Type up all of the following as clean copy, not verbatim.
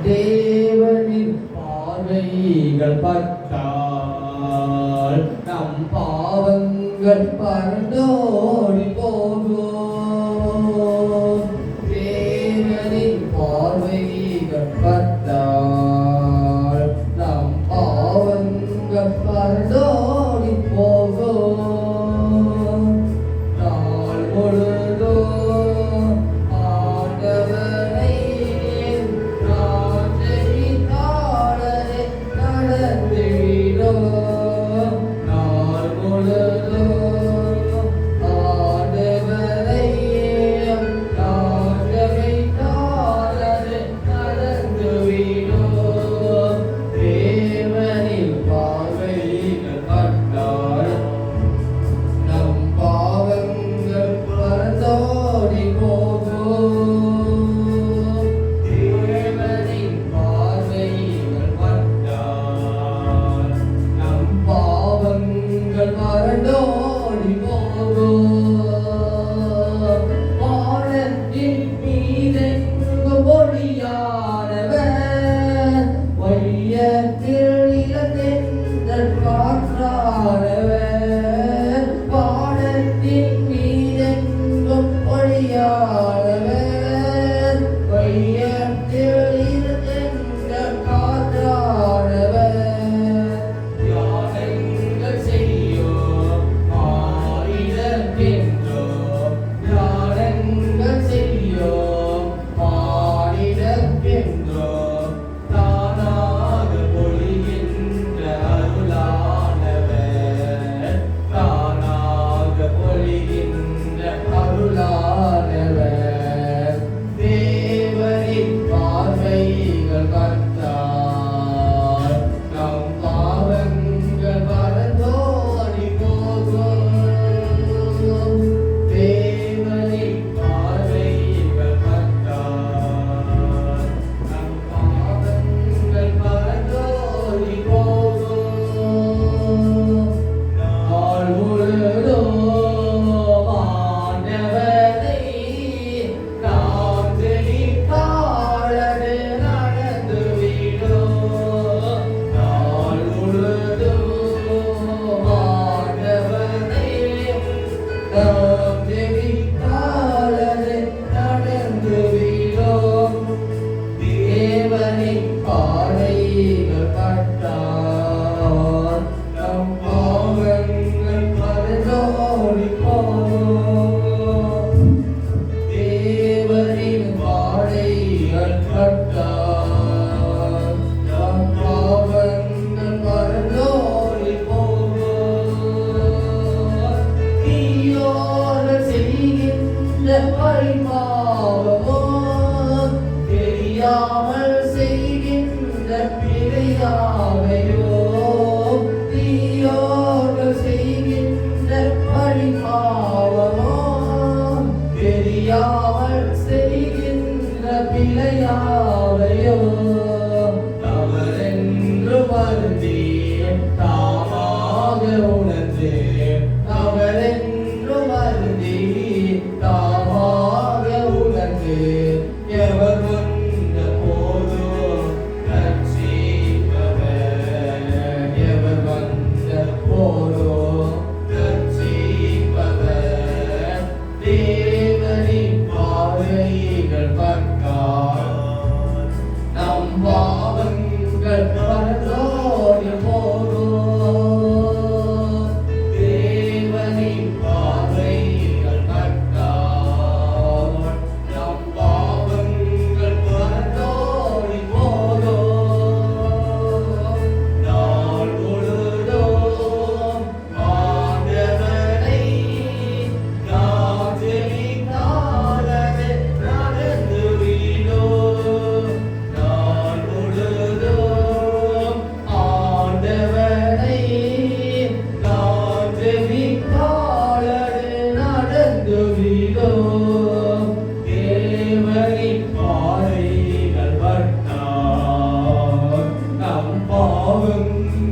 தேவனின் பார்வைகள் பட்டால் நம் பாவங்கள் பறந்தோடி போகும். தேவனின் பார்வைகள் பட்டால் நம் பாவங்கள் பறந்தோடி போகும். நாள் முழுதும் ஆண்டவரை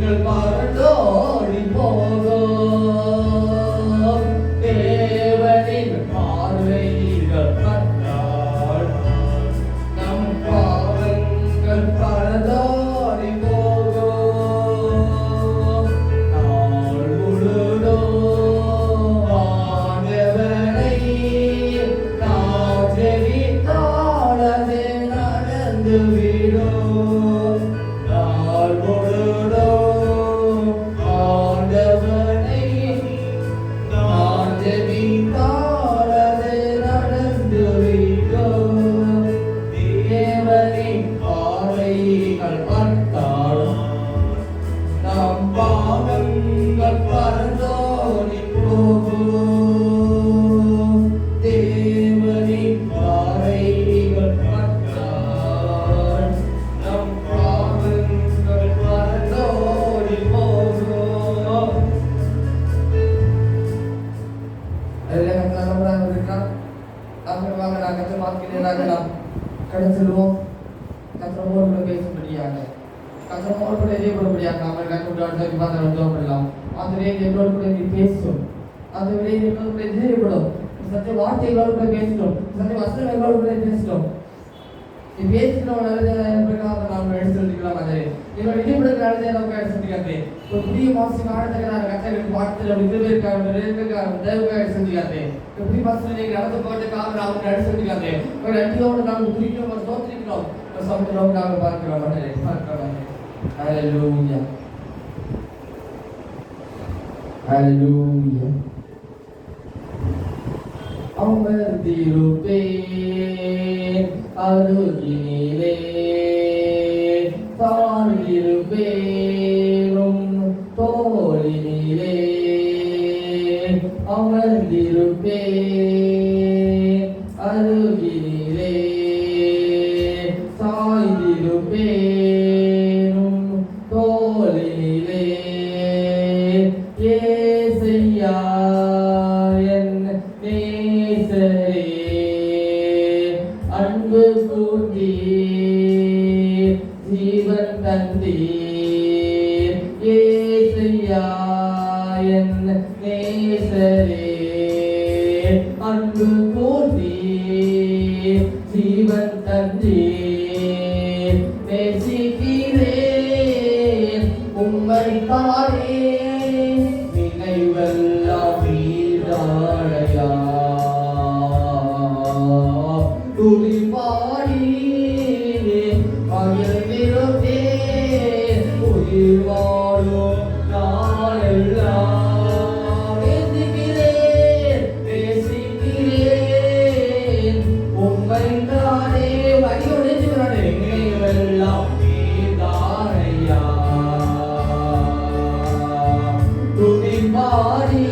பாவங்கள் பறந்தோடி போகும். தேவனின் பார்வைகள் பட்டால் நம் பாவங்கள் பறந்தோடி போகும். நாள் முழுதும் ஆண்டவரை நாம் ஜெபித்தால் அது நடந்து விடும். நாள் முழுதும் ஆண்டவரை நாம் ஜெபித்தால் அது நடந்து விடும். தேவனின் பார்வைகள் பட்டாலும் நம் பாவங்கள் பறந்தோடி போகும். தேவனின் பார்வைகள் பட்டால் நம் பாவங்கள் பறந்தோடி போகும். அதில் நம்ம இருக்கா நம்ம வாங்க நாங்கள் மாற்றினாங்களாம் கடந்துடுவோம். கத்திரமோடு கூட பேசும்படியாக கத்திரமோடு கூட எதிர்படும்படியாக அவர்கள் கூட்டாட்சி வந்தோம் எல்லாம் அந்த எங்களோடு கூட நீ பேசும். அந்த விடையை எங்களோடு கூட எதிர்படும். சத்திய வார்த்தை எங்களோடு கூட பேசிட்டோம். சத்திய வசனம் எங்களோடு கூட பேசிட்டோம். நீ பேசினோம் நல்லதாக நாம் எடுத்துக்கலாம். அதை எங்களோட எதிர்படுகிற நல்லதே நமக்கு எடுத்துக்காது. ஒரு புதிய மாசம் ஆழத்தக்கிறார் கத்தர்களுக்கு வாழ்த்து அப்படி திருவிழா தேவையாக எடுத்துக்காது. புதிய மாசம் நீங்கள் நடந்து போட்டதுக்காக நாம் எடுத்துக்காது. ஒரு அடியோடு நாம் குறிக்கிறோம், ஒரு தோற்றிருக்கிறோம், ஒரு சமுதிரம் நாங்கள் பார்க்கிறோம். பார்க்கிறோம். Hallelujah. Hallelujah. அமர்ந்திருப்பேன் அருகினிலே தாழ்ந்திருப்பேனும் தோளினிலே. அமர்ந்திருப்பேன் அருகினிலே தாழ்ந்திருப்பேனும் தோளினிலே. ஏசையா என் நேசரே அன்பு கூர்ந்தீர் ஜீவன் தந்தீர். ஏசையா என் நேசரே அன்பு கூர்ந்தீர் ஜீவன் தந்தீர். நேசிக்கிறேன் உம்மை தானே நினைவெல்லாம் வீடாடையா. துளி பாடி மகிழ்ந்திருப்பேன் உயிர் வாழும் நாளெல்லாம். நேசிக்கிறேன் நேசிக்கிறேன் உம்மை தானே வழியோடு நினைவெல்லாம் நீதானையா. துளி பாடி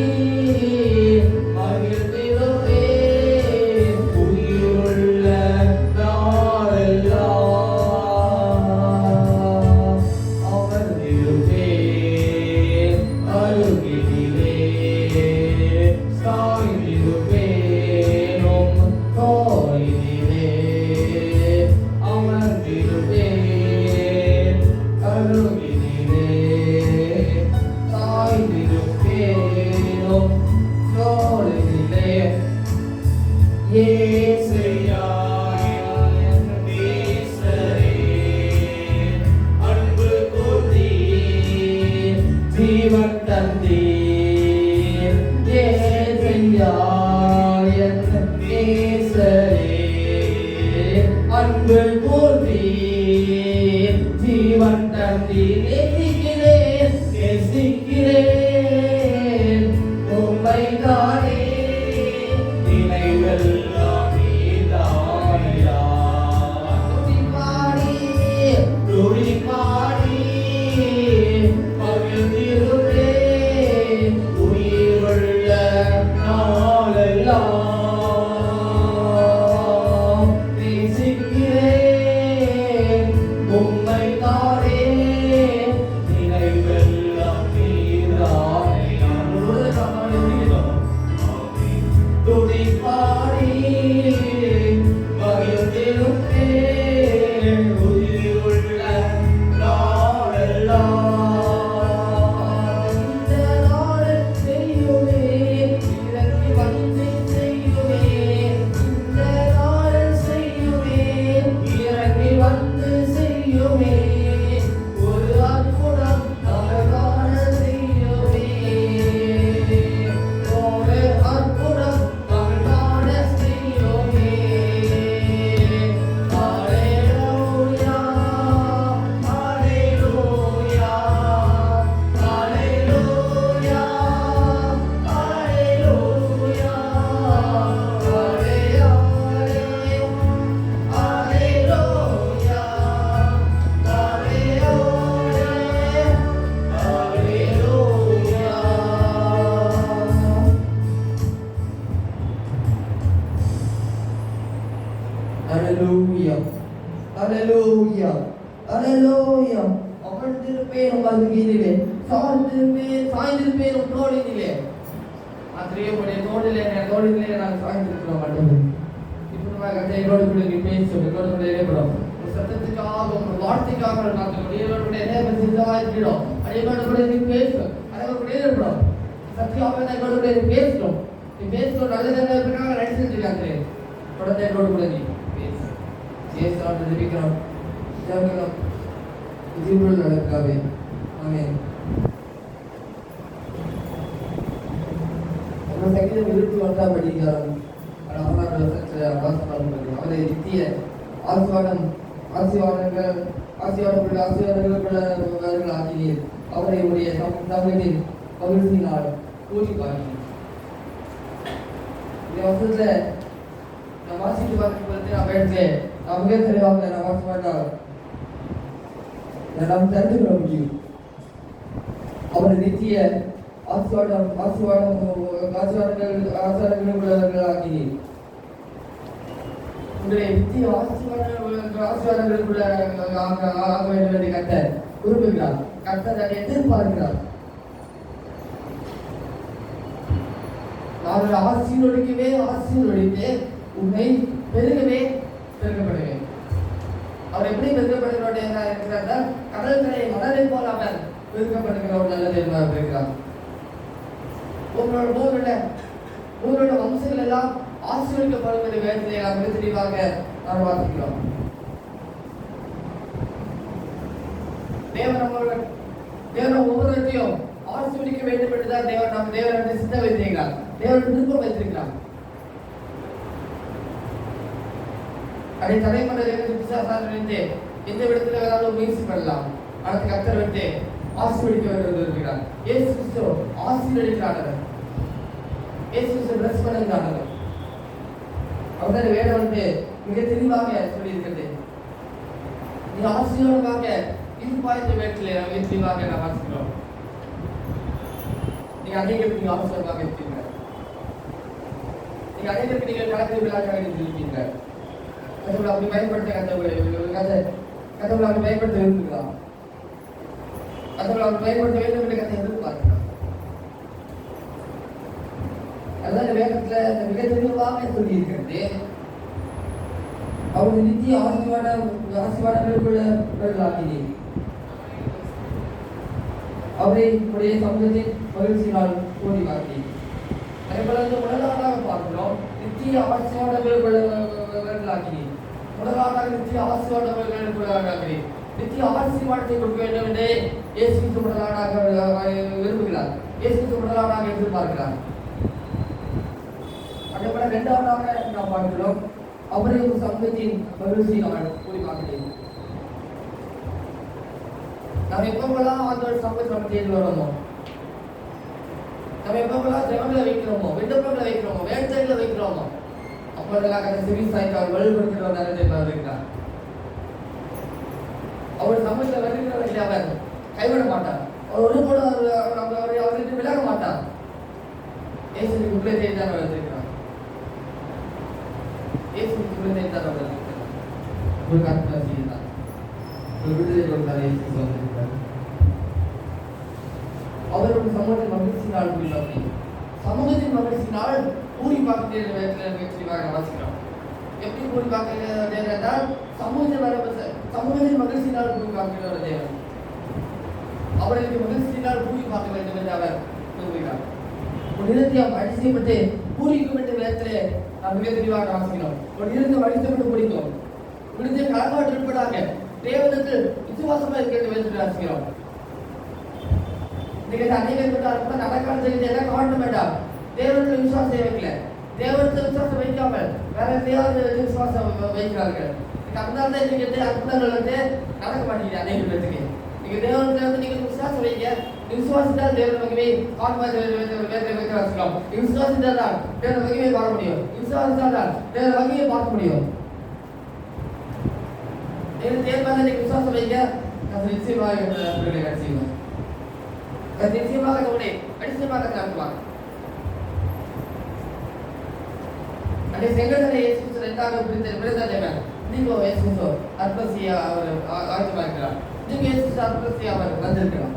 மகிழ்ந்திருப்பேன் உயிருள்ள நாளெல்லாம். அமர்ந்திருப்பேன் அருகினிலே சாய்ந்திருப்பேனும் தோளினிலே. அமர்ந்திருப்பேன் அருகினிலே சாய்ந்திருப்பேனும் தோளினிலே. ஏசையா என் நேசரே அன்பு கூர்ந்தீர் ஜீவன் தந்தீர். ஏசையா என் நேசரே அன்பு கூர்ந்தீர் ஜீவன் தந்தீர். நேசிக்கிறேன் நேசிக்கிறேன் உம்மை தானே நினைவெல்லாம் நீதானையா. துதி பாடி மகிழ்ந்திருப்பேன் சாய்ந்திருப்பேன் தோழிலே அத்திரையுடைய தோழிலே நான் சாய்ந்திருக்கிறோம் ஆண்டவரே. இப்போ கதையோடு கூட நீ பேசும் எங்களோடு கூட இடைப்படும் சத்தத்துக்காக உங்கள் வார்த்தைக்காக நாங்கள் இடையோடு நேரம் சித்தமாக இருக்கிறோம். அடையோடு கூட நீ பேசும் அடையோடு கூட இடைப்படும் சத்தியமாக எங்களோடு கூட நீ பேசணும். நீ பேசணும் நல்லதாக இருக்காங்க நடிச்சுட்டு இருக்காங்களே தொடர்ந்து எங்களோடு கூட நீ பேசு பேசலாம் தெரிவிக்கிறோம் ஜெபிக்கிறோம் ஜீவன் நடக்காவே. ஆமென். சங்கீதம் 21 அதிகாரம் அவரை நித்திய ஆசீர்வாதங்கள் ஆக்கினீர். அவரை உடைய தமிழின் மகிழ்ச்சியினால் கூலி பாக்கினீர். இந்த வருஷத்துல நான் வாசித்து பார்க்கும்போது நான் பேசுகிறேன். நான் மிக தெளிவாக நான் வாசிக்க மாட்டால் நாம் தெரிந்து கொள்ள முடியும். அவரை நித்திய ஆசீர்வாதங்கள் ஆக்கினீர். உங்களுடைய நித்திய ஆசீர்வாதங்களுக்குள்ள ஆக வேண்டும் என்று கர்த்தர் விரும்புகிறார். கர்த்தர் அதை எதிர்பார்க்கிறார். நான் ஆசீர்வதித்து உன்னை பெருகவே பெருகப்படுவேன். அவர் எப்படி பெருகப்படுகிறோம் இருக்கிறார்? கடல் கரை மணலை போல அவர் பெருக்கப்படுகிற ஒரு நல்ல தேவனாக இருக்கிறார். உங்களோட வம்சங்கள் எல்லாம் ஆசீர்வதிக்கப்படும் என்ற வேதத்தை நாம் மிக தெளிவாக நாம் வாசிக்கிறோம். தேவன் ஒவ்வொருவரையும் ஆசீர்வதிக்க வேண்டும் என்றுதான் தேவன் சித்த வைத்திருக்கிறார். தேவன் விருப்பம் வைத்திருக்கிறார். அதை தலைமுறை எந்த விடத்துல வேணாலும் முயற்சி பண்ணலாம். அடுத்து கர்த்தர் வந்து ஆசீர்வதிக்க வருகிறார். இயேசு கிறிஸ்து ஆசீர்வதிக்கிறார். இயேசு கிறிஸ்து பிளஸ் பண்ணுகிறார். அவருடைய வேதம் வந்து மிக தெளிவாக சொல்லி இருக்கிறது. நீ ஆசீர்வாதமாக இருப்பாய் இந்த வேட்டிலே மிக தெளிவாக நான் வாசிக்கிறோம். நீங்க அநேகருக்கு நீங்க ஆசீர்வாதமாக இருப்பீங்க. நீங்க அநேகருக்கு நீங்கள் கலந்து விழாக்காக இருப்பீங்க. கதவுல அப்படி பயன்படுத்த கதவுல அப்படி பயன்படுத்த விரும்புகிறான். கதவுல அப்படி பயன்படுத்த வேண்டும் என்று கதை எதிர்பார்க்கிறான். அதான் வேதத்துல மிக தெளிவாக சொல்லி இருக்கிறது. அவருடைய நித்திய ஆசீர்வாதங்களுக்குள்ளாக்கினீர். அவரை உடைய சமூகத்தின் மகிழ்ச்சியினால் கூடி வாக்கினீர். அதே போல முதலாவதாக பார்க்கிறோம் நித்திய ஆசீர்வாதங்களுக்குள்ளாக்கினீர். முதலாவதாக நித்திய ஆசீர்வாதங்களுக்குள்ளாக்கினீர். நித்திய ஆசீர்வாதத்தை கொடுக்க வேண்டும் என்று இயேசு கிறிஸ்து முதலாவதாக விரும்புகிறார். இயேசு கிறிஸ்து முதலாவதாக எதிர்பார்க்கிறார். அதேபோல இரண்டாவதாக நாம் பார்க்கிறோம் அவரை ஒரு சமூகத்தின் மகிழ்ச்சியினால் கூடி வாக்கினீர். நாம் எப்போவெல்லாம் அந்த சமூகத்தை நம்ம தேடி வரோமோ, நம்ம எப்போவெல்லாம் ஜெபங்களை வைக்கிறோமோ, விண்ணப்பங்களை வைக்கிறோமோ, வேட்டைகளை வைக்கிறோமோ, அப்போதெல்லாம் அந்த சிவி சாய்க்கால் வலுப்படுத்துகிற நேரத்தை இருக்கிறார். அவர் சமூகத்தில் வருகிறவர்களை அவர் கைவிட மாட்டார். அவர் ஒரு கூட அவருக்கு விலக மாட்டார். இயேசுவின் உள்ளத்தை தான் அவர் இருக்கிறார். இயேசுவின் உள்ளத்தை தான் அவர் இருக்கிறார். ஒரு கற்பனை செய்தார். ஒரு விடுதலை கொடுத்தார். இயேசு சொல்லியிருக்கிறார். அவருடைய சமூகத்தின் மகிழ்ச்சியினால் கூறி சமூகத்தின் மகிழ்ச்சியினால் கூறி பார்க்கிற வேகத்தில் வாசிக்கிறோம். எப்படி கூறி பார்க்கிறது என்றால் சமூகத்தின் மகிழ்ச்சியினால் கூறி பார்க்கிற ஒரு தேவன். அவர்களுக்கு மகிழ்ச்சியினால் கூறி பார்க்க வேண்டும் என்று அவர் விரும்புகிறார். ஒரு நிறுத்தியம் அடிக்கப்பட்டு பூரிக்கும் என்ற வேகத்திலே நாம் மிக தெளிவாக வாசிக்கிறோம். ஒரு நிறுத்தம் அடிக்கப்பட்டு பிடிக்கும் விடுதலை கலங்காட்டு இருப்பதாக தேவனுக்கு விசுவாசமாக இருக்கிற வேதத்தில் வாசிக்கிறோம். அநேகர் நடக்காத என்ன காரணம் வேண்டாம். தேவனுக்கு விசுவாசம் வைக்கல. தேவனுக்கு விசுவாசம் வைக்காமல் வேற எதையாவது விசுவாசம் வைக்கிறார்கள். அதனால தான் நீங்க அற்புதங்கள் வந்து நடக்க மாட்டேங்குது. அநேக பேருக்கு நீங்க தேவனுக்கு வந்து நீங்க விசுவாசம் வைக்க விசுவாசித்தால் தேவன் மகிமை வாசிக்கலாம். விசுவாசித்தால் தான் தேவன் மகிமை பார்க்க முடியும். விசுவாசித்தால் தான் தேவன் மகிமை பார்க்க முடியும். தேவன் நீங்க விசுவாசம் வைக்க நிச்சயமாக செய்வோம். நிச்சயமாக நம்முடைய நிச்சயமாக நடத்துவாங்க. அந்த செங்கடலை இயேசு இரண்டாக பிரித்தவர் நீங்க இயேசு அற்பசியா அவர் ஆயத்தமாக்கிறார். நீங்க இயேசு அற்பசியா அவர் வந்திருக்கிறார்.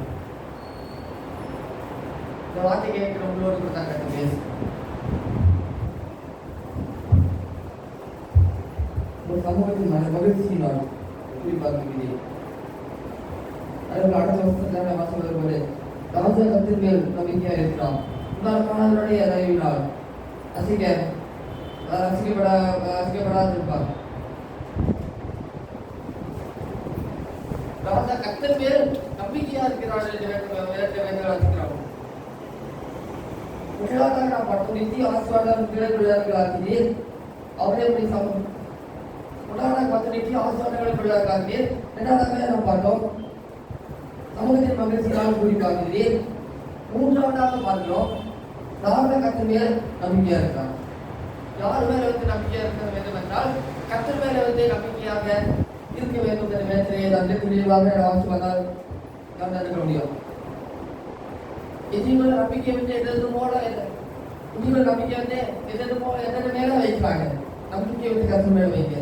இந்த வார்த்தை கேட்கிற உள்ளோடு கூட தான் கற்று பேசு. ஒரு சமூகத்தின் மகிழ்ச்சியினால் குறிப்பாக்குகிறேன். அதற்கு அடுத்த வருஷத்துல வாசல் வருவது ராஜா கத்தின் மேல் நம்பிக்கையா இருக்கிறான். உதாரணமானவருடைய அறிவினால் ரசிக்கப்படாதிருப்பார். ராஜா கத்தின் மேல் நம்பிக்கையா இருக்கிறார் என்று வாசிக்கிறோம். முதலாவதாக நாம் பார்த்தோம் நித்திய ஆசீர்வாதம் பிள்ளைகளாகிறீர். அவரே முதலாவதாக பார்த்த நித்திய ஆசீர்வாதங்களை பிள்ளைகளாகிறீர். இரண்டாவதாக நாம் பார்த்தோம் சமூகத்தின் மகிழ்ச்சியால் குறிப்பாகிறீர். மூன்றாவதாக பார்க்கிறோம் ராஜா கத்தின் மேல் நம்பிக்கையா இருக்கிறார். யார் மேல வந்து நம்பிக்கையா இருக்க வேண்டும் என்றால் கத்தின் மேல வந்து நம்பிக்கையாக இருக்க வேண்டும் என்ற மேற்றையை வந்து தெளிவாக வாசி வந்தால் நடக்க முடியும். இதுவரை நம்பிக்கை வந்து எது போல இதுவரை நம்பிக்கை வந்து எது போல எதற்கு மேல வைக்கிறாங்க. நம்பிக்கை வந்து கத்தின் மேல வைக்க,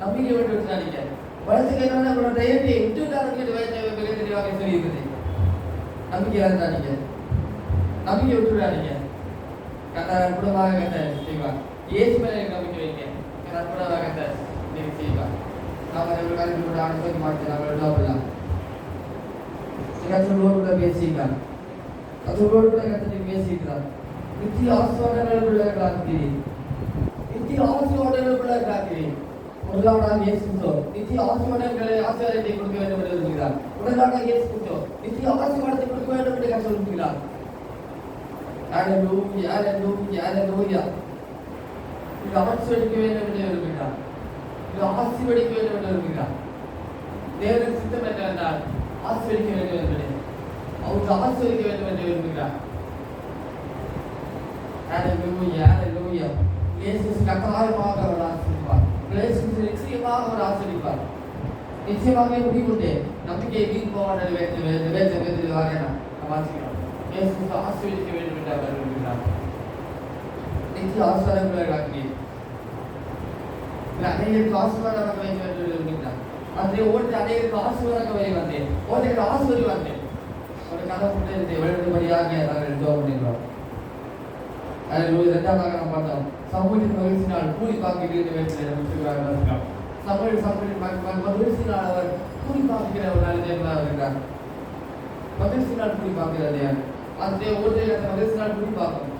நம்பிக்கை விட்டு நடிக்க வளர்த்துக்கு என்ன உங்களோட தைரியத்தை விட்டுக்காரங்களுக்கு மிக தெளிவாக சொல்லியிருக்குது. நம்பிக்கையா இருந்தாங்க, நம்பிக்கை விட்டுடாதீங்க. அற்புதமாக கத்த செய்வார். இயேசு மேல நம்பிக்கை வைங்க, அற்புதமாக கத்த நீங்க செய்வார். நாம் அவர்களுக்கு அனுப்பி மாட்டேன். நாங்கள் எழுதாவிடலாம் கத்தோடு கூட பேசிக்கிறார். கத்தோடு கூட கத்தனை பேசிக்கிறார். நித்திய ஆசீர்வாதங்களுக்குள்ளாகிறேன், நித்திய ஆசீர்வாதங்களுக்குள்ளாகிறேன். முதலாவதாக இயேசு கிறிஸ்து நித்திய ஆசீர்வாதத்தை கொடுக்க வேண்டும் என்று விரும்புகிறார். முதலாவதாக இயேசு கிறிஸ்து நித்திய ஆசீர்வாதத்தை கொடுக்க வேண்டும் என்று கத்த விரும்புகிறார். Hallelujah, hallelujah, hallelujah. இது ஆசீர்வதிக்க வேண்டும் என்று விரும்புகிறார். இது ஆசீர்வதிக்க வேண்டும் என்று விரும்புகிறார். தேவன் சித்தம் என்னவென்றால் ஆசீர்வதிக்க வேண்டும் என்பது அவருக்கு ஆசீர்வதிக்க வேண்டும் என்று விரும்புகிறார். Hallelujah, hallelujah. இயேசு கட்டாயமாக அவர் ஆசீர்வதிப்பார். இயேசு நிச்சயமாக அவர் ஆசீர்வதிப்பார். நிச்சயமாக முடிவுண்டு நம்பிக்கையை வீண் போவார் வேதவாக நாம் வாசிக்கிறோம். இயேசு ஆசீர்வதிக்க வேண்டும் என்று அவர் விரும்புகிறார். நித்திய ஆசீர்வாதங்களாக்கி அநேகருக்கு ஆசீர்வாதமாக வைக்க வேண்டும் என்று விரும்புகிறார். அந்த ஓட்டு அநேகருக்கு ஆசீர்வாதமாக வை வந்தேன், ஓட்டுக்கு ஆசீர்வதி வந்தேன். ஒரு கதை வழிபடியாக நாங்கள் ஜெபம் பண்ணிக்கிறோம். அதில் இரண்டாவதாக நாம் பார்த்தோம் சமூகத்தின் மகிழ்ச்சியினால் கூலி பார்க்க சமூகத்தின் மகிழ்ச்சியினால் அவர் கூலி பார்க்கிற ஒரு நல்ல தேவனாக இருக்கிறார். மகிழ்ச்சியினால் கூலி பார்க்கிறது அந்த ஒருத்தரை அந்த மகிழ்ச்சியினால் கூலி பார்க்கணும்.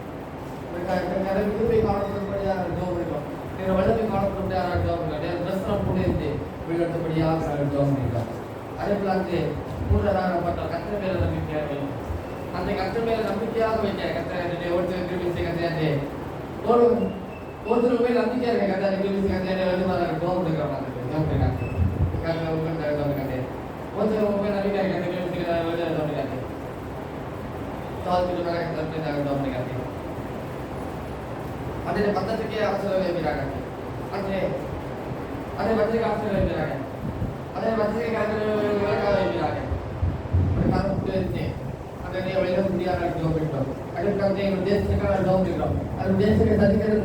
விருப்பை காணப்படும்படியாக ஜெபம் பண்ணிக்கிறோம். வல்லமை காணப்படும்படியாக ஜெபம் பண்ணிக்கிறோம். பிரசனம் கூட இருந்து வழிநடத்தபடியாக நாங்கள் ஜெபம் பண்ணிக்கிறோம். அதே போல அந்த மூன்றாவதாக பார்த்தோம் கத்திர மேல நம்பிக்கையாக வைக்கும். அந்த கத்திர மேல நம்பிக்கையாக வைக்க கத்திர ஒருத்தர் கிருபி கத்தியாண்டே ஒருத்தர் மேல் நம்பிக்கையா இருக்க கத்திர கிருபி கத்தியாண்டே வந்து நாங்கள் ஜெபம் பண்ணிக்கிறோம். ஜெபம் பண்ணிக்கிறோம். ஒருத்தர் மேல் நம்பிக்கையாக கத்திர கிருபி ஜெபம் பண்ணிக்கிறோம். ಅದರ ಪದ್ಧತಿಗೆ ಆಶ್ರಯವಿರಾಗ ಅಂದರೆ ಅದೇ ಬದಲಿಗೆ ಆಶ್ರಯವಿರಾಗ ಅದೇ ಬದಲಿಗೆ ವಿರಾಗ ಅಂದರೆ ಒಳ್ಳೆಯ ಹುಡುಗಿಯಾಗಿ ಹೋಗ್ಬಿಟ್ಟು ಅದಕ್ಕೆ ಉದ್ದೇಶಕ್ಕೆ ಹೋಗ್ಬಿಟ್ಟು ಅದು ಉದ್ದೇಶಕ್ಕೆ ಸರಿಕೆ ಅದು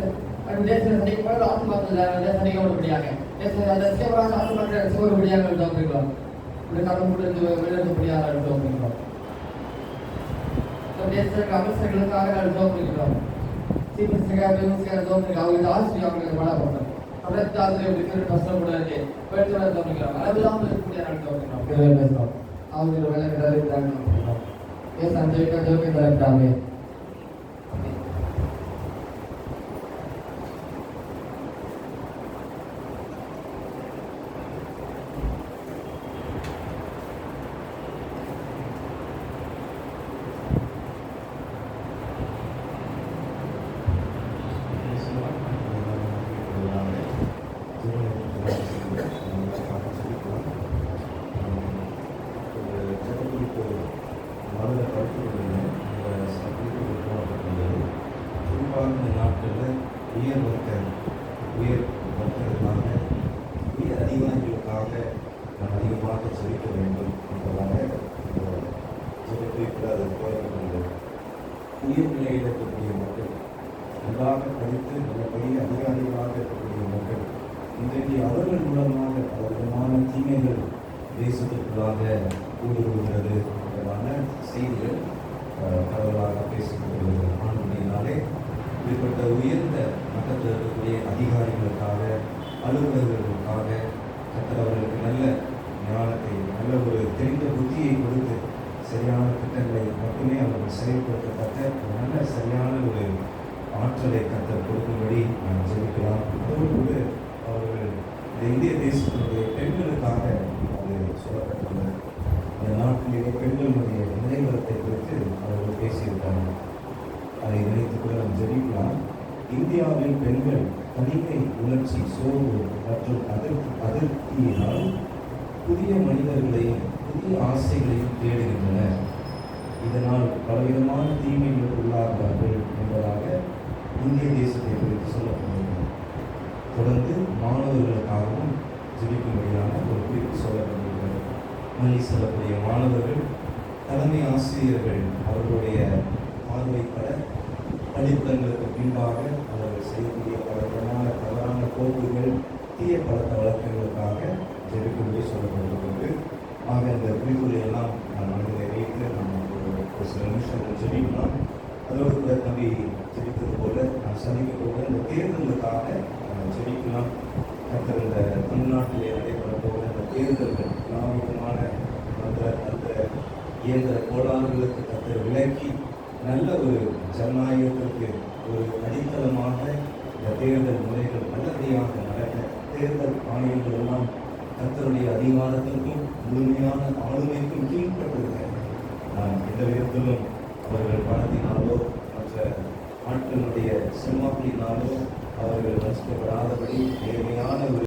ಉದ್ದೇಶಕ್ಕೆ ಸರಿಕೆ ಮಾಡಲು ಆಸು ಮಾಡ್ತಿಲ್ಲ ಸರಿಕೆ ಹೊರಬಿಡಿಯಾಗ ಅದಕ್ಕೆ ಆಸು ಮಾಡಿದ್ರೆ ಸೋರು ಬಿಡಿಯಾಗ ಹೋಗ್ಬಿಟ್ಟು ಕಾಲು ಬಿಡಿಯಾಗ ಹೋಗ್ಬಿಟ್ಟು ದೇಶಕ್ಕೆ ಅವಸರங்களுக்காக ಹೋಗ್ಬಿಟ್ಟು அவங்களுக்கு ஆசிரியர் அவங்களுக்கு மழை போட்டோம் தொடர்ந்து ஆசிரியர் இருக்கிற கஷ்டப்படாது பேசுறத தோணிக்கிறோம் அளவில்லாமல் இருக்கக்கூடிய நாள் தோணிக்கிறோம் பேசுறோம் அவங்க வேலை இருக்கிறாங்க பேச அந்த ஜோக்கை தரட்டாமே உயர்நிலையில் இருக்கக்கூடிய மக்கள், நன்றாக படித்து நல்லபடிய அதிகாரிகளாக இருக்கக்கூடிய மக்கள், இன்றைக்கு அவர்கள் மூலமாக பல விதமான தீமைகள் தேசத்திற்குள்ளாக ஊடுருவுகிறது என்பதான செய்திகள் பரவலாக இப்படிப்பட்ட உயர்ந்த மட்டத்தில் இருக்கக்கூடிய அதிகாரிகளுக்காக, அலுவலர்களுக்காக கர்த்தர் அவர்களுக்கு நல்ல ஞானத்தை, நல்ல ஒரு தெரிந்த புத்தியை கொடுத்து சரியான திட்டங்களை மட்டுமே அவர்கள் செயல்படுத்தத்தக்க ஒரு நல்ல சரியான ஒரு ஆற்றலை கர்த்தர் கொடுக்கும்படி நாம் ஜெபிக்கலாம். அதோடு கூட அவர்கள் இந்த இந்திய தேசத்தினுடைய பெண்களுக்காக அது சொல்லப்பட்டுள்ளது. இந்த நாட்டிலேயே பெண்களுடைய நிலைவரத்தை குறித்து அவர்கள் பேசியிருக்காங்க. அதை நினைத்து கூட நாம் ஜெபிக்கலாம். இந்தியாவில் பெண்கள் தனிமை உணர்ச்சி, சோர்வு மற்றும் அதிருப்தியினால் புதிய மனிதர்களையும் புதிய ஆசைகளையும் தேடுகின்றனர். இதனால் பலவிதமான தீமைகளுக்கு உள்ளாகிறார்கள் என்பதாக இந்திய தேசத்தை குறித்து சொல்லப்படுகிறது. தொடர்ந்து மாணவர்களுக்காகவும் ஜெபிக்கும்படியான ஒரு குறிப்பு சொல்லப்படுகிறது. பள்ளி செல்லக்கூடிய மாணவர்கள், தலைமை ஆசிரியர்கள் அவர்களுடைய பார்வைப்பட பள்ளிக்கூடங்களுக்கு பின்பாக அவர்கள் செய்யக்கூடிய பலவிதமான தவறான போக்குகள், தீய பழக்க வழக்கங்களுக்காக ஜெபிக்கும்படி சொல்லப்படுகிறது. ஆக இந்த குறிப்புகளை எல்லாம் நம் மனதில் வைத்து நாம் ஒரு சில நிமிஷங்கள் ஜெபிக்கலாம். அதோடு கூட தம்பி ஜெபித்தது போல நாம் சந்திக்கக்கூடிய இந்த தேர்தலுக்காக ஜெபிக்கலாம். கர்த்தர் இந்த தமிழ்நாட்டிலே நடைபெற போகிற இந்த தேர்தல்கள் எல்லா விதமான அந்த இயந்திர கோளாறுகளுக்கு கர்த்தர் விலக்கி நல்ல ஒரு ஜனநாயகத்திற்கு ஒரு அடித்தளமாக இந்த தேர்தல் முறைகள் நல்லபடியாக நடக்க, தேர்தல் ஆணையங்கள் எல்லாம் கர்த்தருடைய அதிகாரத்திற்கும் முழுமையான ஆளுமைக்கும் கீழ்பட்டிருக்கிறார்கள். நாம் எந்த விதத்திலும் அவர்கள் பணத்தினாலோ மற்ற ஆட்களுடைய செல்வாக்கினாலோ அவர்கள் வசிக்கப்படாதபடி நேர்மையான ஒரு